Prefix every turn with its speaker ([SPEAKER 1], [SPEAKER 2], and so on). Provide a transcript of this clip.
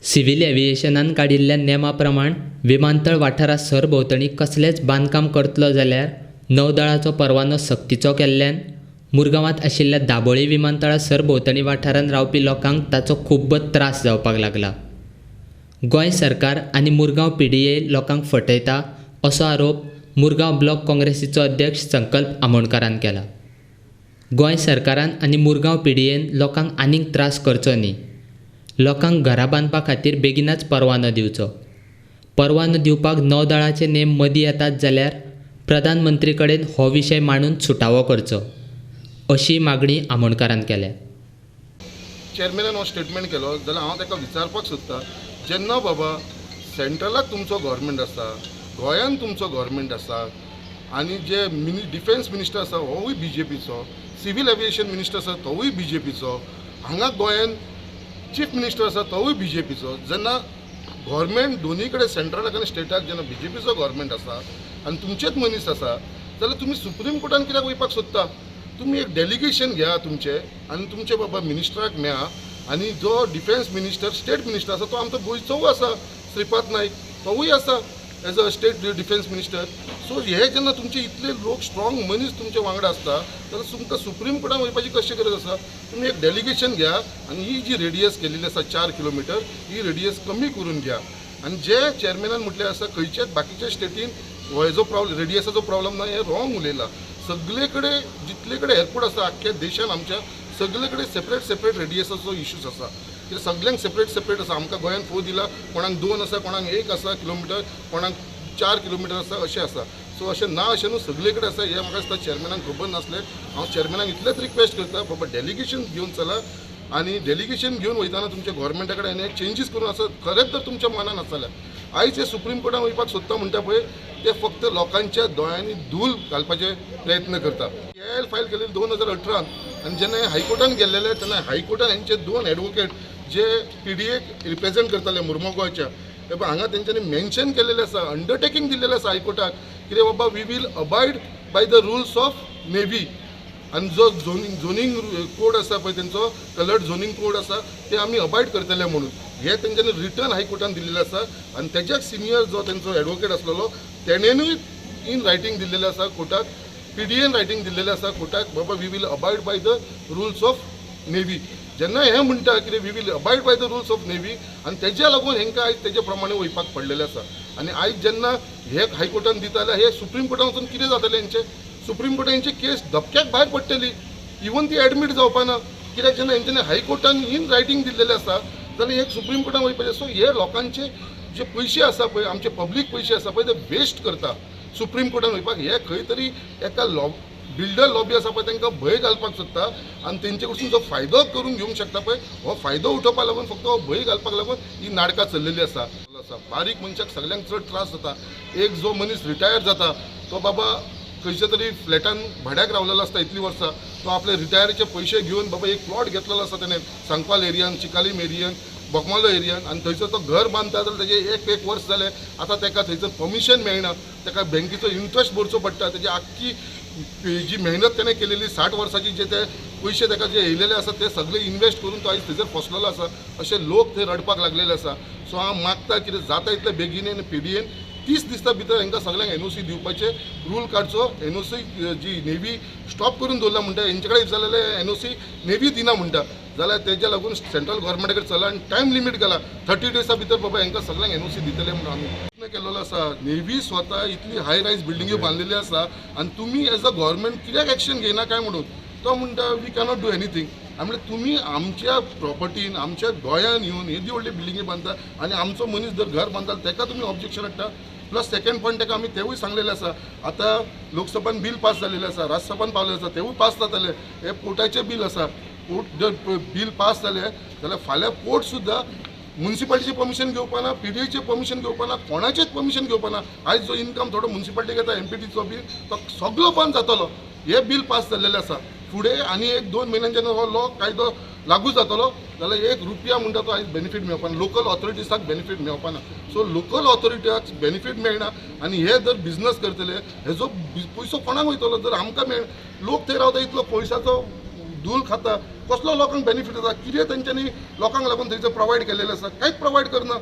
[SPEAKER 1] Civil एव्हिएशनान काडिल्ल्या नेमा प्रमाण विमानतळ वाठारा सरभोंवतणी कसलेंच बांदकाम करतलो जाल्यार नौदळाचो परवानो सक्तीचो केल्ल्यान मुरगांवांत आशिल्ल्या दाबोळी विमानतळा सरभोंवतणी वाठारांत रावपी लोकांक ताचो खूब त्रास जावपाक लागला। गोंय सरकार आनी मुरगांव PDA लोकांक फटयता असो आरोप मुरगांव ब्लॉक काँग्रेसीचो अध्यक्ष संकल्प आमोणकारान केला। गोंय सरकारान आनी मुरगांव PDAन लोकांक आनीक त्रास करचो न्ही, लोकांक घरां बांदपा खातीर बेगीनाच परवानो दिवचो। परवानो दिवपाक नौदळाचे नेम मदीं येतात जाल्यार प्रधानमंत्री कडेन हो विशय मांडून सुटावो करचो, अशी मागणी आमोणकारान केल्या।
[SPEAKER 2] चेअरमॅनान हो स्टेटमेंट केलो जाल्यार हांव ताका विचारपाक सोदतां, जेन्ना बाबा सेंट्रलाक तुमचो गव्हर्मेंट आसा, गोंयांत तुमचो गव्हर्मेंट आसा, आनी जे डिफेन्स मिनिस्टर आसा होवूय BJPचो, सिव्हिल एव्हिएशन मिनिस्टर आसा तोवूय BJPचो, हांगा गोंयांत चीफ मिनिस्टर आसा तोवूय BJPचो, जेन्ना गव्हर्मेंट दोनी कडेन सेंट्रलाक आनी स्टेटाक जेन्ना BJPचो गव्हर्मेंट आसा आनी तुमचेच मनीस आसा जाल्यार तुमी सुप्रीम कोर्टान कित्याक वचपाक सोदता? तुमी एक डेलिगेशन घ्या तुमचे आनी तुमचे बाबा मिनिस्टराक मेळा, आनी जो डिफेन्स मिनिस्टर स्टेट मिनिस्टर आसा तो आमचो गोंयचोय आसा, श्रीपाद नाईक तोवूय आसा as a state defence minister. So हे जेन्ना तुमचे इतले लोक स्ट्रॉंग मनीस तुमचे वांगडा आसता जाल्यार तुमकां सुप्रीम कोर्टान वचपाची कशी गरज आसा? तुमी एक डेलिगेशन घ्या आनी ही जी रेडियस केलेली आसा 4 किलोमिटर ही रेडियस कमी करून घ्या। आनी जे चेअरमॅनान म्हटलें आसा खंयच्याच बाकीच्या स्टेटीन जो प्रॉब्लेम रेडियसाचो प्रॉब्लेम ना, हे रॉंग उलयला। सगळे कडेन जितले कडेन एअरपोर्ट आसा आख्ख्या देशान आमच्या सगळे कडेन सेपरेट रेडियसाचो इश्यूज आसा, कित्याक सगळ्यांक सेपरेट आसा। आमकां गोंयांत 4 दिला, कोणाक 2 आसा, कोणाक 1 आसा किलोमिटर, कोणाक 4 किलोमिटर आसा, अशें आसा। सो अशें ना अशें न्हू, सगळे कडेन आसा। हे म्हाका दिसता चेअरमॅनाक खबर नासलें। हांव चेअरमॅनाक इतलेंच रिक्वेस्ट करता, बाबा डेलिगेशन घेवन चला आनी डेलिगेशन घेवन वयताना तुमच्या गव्हर्मेंटा कडेन एक चेंजीस करून आसा खरेंच जर तुमच्या मनान आसा जाल्यार आयज हे सुप्रीम कोर्टान वचपाक सोदता म्हणटा पळय ते फक्त लोकांच्या दोळ्यांनी धूल घालपाचे प्रयत्न करता। KL फायल केलेली 2018 आनी जेन्ना हायकोर्टान गेल्लेले तेन्ना हायकोर्टान हेंचे 2 एडवोकेट जे PDA रिप्रेझेंट करताले मुरमो गोंयच्या, हांगा तेंच्यांनी मेन्शन केलेलें आसा, अंडरटेकींग दिल्लेलें आसा हायकोर्टाक, कितें बाबा we will abide by the rules of navy. आनी जो झोनींग कोड आसा पळय तेंचो कलर्ड झोनींग कोड आसा ते आमी अबायड करतले म्हणून हे तेंच्यांनी रिटर्न हायकोर्टान दिल्लेलें आसा। आनी तेज्याक सिनियर जो तेंचो एडवोकेट आसलेलो तेणेनूय इन रायटींग दिल्लेलें आसा कोर्टाक, PDAन रायटींग दिल्लेलें आसा कोर्टाक, बाबा we will abide by the rules of navy. जेन्ना हे म्हणटा कितें we will abide by the rules of navy आनी तेज्या लागून हेंकां आयज तेजे प्रमाणे वयपाक पडलेलें आसा। आनी आयज जेन्ना हे हायकोर्टान दिता जाल्यार हे सुप्रीम कोर्टान वचून कितें जातलें हेंचें? सुप्रीम कोर्टाची केस धपक्याक भायर पडटली, इवन ती एडमीट जावपाना, कित्याक जेन्ना हेंच्यांनी हायकोर्टान इन रायटींग दिल्लेलें आसा जाल्यार एक सुप्रीम कोर्टान वयपाचें। सो हे लोकांचे जे पयशे आसा पळय, आमचे पब्लीक पयशे आसा पळय, ते वेस्ट करता सुप्रीम कोर्टान वयपाक। हे खंय तरी एका बिल्डर लॉबी आसा पळय तांकां भंय घालपाक सोदता आनी तेंचे कडसून जो फायदो करून घेवंक शकता पळय हो फायदो उठोवपाक लागून फक्त हो भंय घालपाक लागून ही नाटकां चल्लेली आसा। बारीक मनशाक सगळ्यांक चड त्रास जाता। एक जो मनीस रिटायर जाता तो बाबा खंयच्या तरी फ्लॅटान भाड्याक रावलेलो आसता इतलीं वर्सां, तो आपले रिटायरीचे पयशे घेवन बाबा एक प्लॉट घेतलेलो आसा तेणें सांकवाल एरियान, चिकालीम एरियान, बोकमालो एरियान, आनी थंयसर तो घर बांदता जाल्यार तेजे एक वर्स जालें, आतां ताका थंयसर परमिशन मेळना, ताका बँकेचो इंट्रस्ट भरचो पडटा। तेजी आख्खी जी मेहनत ताणें केलेली 60 वर्साची जे ते पयशे ताका जे येयलेले आसा ते सगळे इन्वेस्ट करून तो आयज थंयसर फसलेलो आसा। अशे लोक थंय रडपाक लागलेले आसा। सो हांव मागता कितें जाता इतले बेगीन PDAन 30 दिसां भितर हांकां सगळ्यांक NOC दिवपाचे रूल काडचो। NOC जी नेव्ही स्टॉप करून दवरला म्हणटा, हेंचे कडेन जालेले NOC नेव्ही दिना म्हणटा जाल्यार तेज्या लागून सेंट्रल गव्हर्मेंटा कडेन चला आनी टायम लिमीट घाला 30 डेसा भितर बाबा हांकां सगळ्यांक NOC दितले म्हणून आमी प्रयत्न केलेलो आसा। नेव्ही स्वता इतली हाय रायज बिल्डिंग्यो बांदलेली आसा आनी तुमी एज अ गव्हर्मेंट कित्याक एक्शन घेयना काय म्हणून तो म्हणटा वी कॅनॉट डू एनीथींग। आमी तुमी आमच्या प्रॉपर्टीन आमच्या गोंयान येवन येदी व्हडली बिल्डिंगी बांदता आनी आमचो मनीस जर घर बांदता ताका तुमी ऑब्जेक्शन हाडटा। प्लस सेकंड पॉयंट ताका आमी तेवूय सांगलेलें आसा, आतां लोकसभान बील पास जाल्लेलें आसा, राज्यसभान पावलेलें आसा, तेवूय पास जातलें। हे पोर्टाचें बील आसा, पोर्ट जर बील पास जालें जाल्यार फाल्यां पोर्ट सुद्दां म्युनिसिपालिटीचें परमिशन घेवपाना, PDAचें परमिशन घेवपाना, कोणाचेंच परमिशन घेवपाना। आयज जो इनकम थोडो म्युनिसिपालिटीक येता MPDचो बील तो सगळो बंद जातलो। हे बील पास जाल्लेलें आसा। फुडें आनी 1-2 म्हयन्यान जेन्ना हो लॉ कायदो लागू जातलो जाल्यार 1 रुपया म्हणटा तो आयज बेनिफीट मेळपाना, लोकल ऑथॉरिटीजाक बेनिफीट मेळपाना। सो लोकल ऑथॉरिटीजाक बेनिफीट मेळना आनी हे जर बिजनस करतले हेजो पयसो कोणाक वयतलो? जर आमकां लोक थंय रावता इतलो पयशाचो धूल खाता कसलो लोकांक बेनिफीट जाता कितें तेंच्यांनी लोकांक लागून थंयसर प्रोवायड केलेलें आसा कांयच प्रोवायड करना.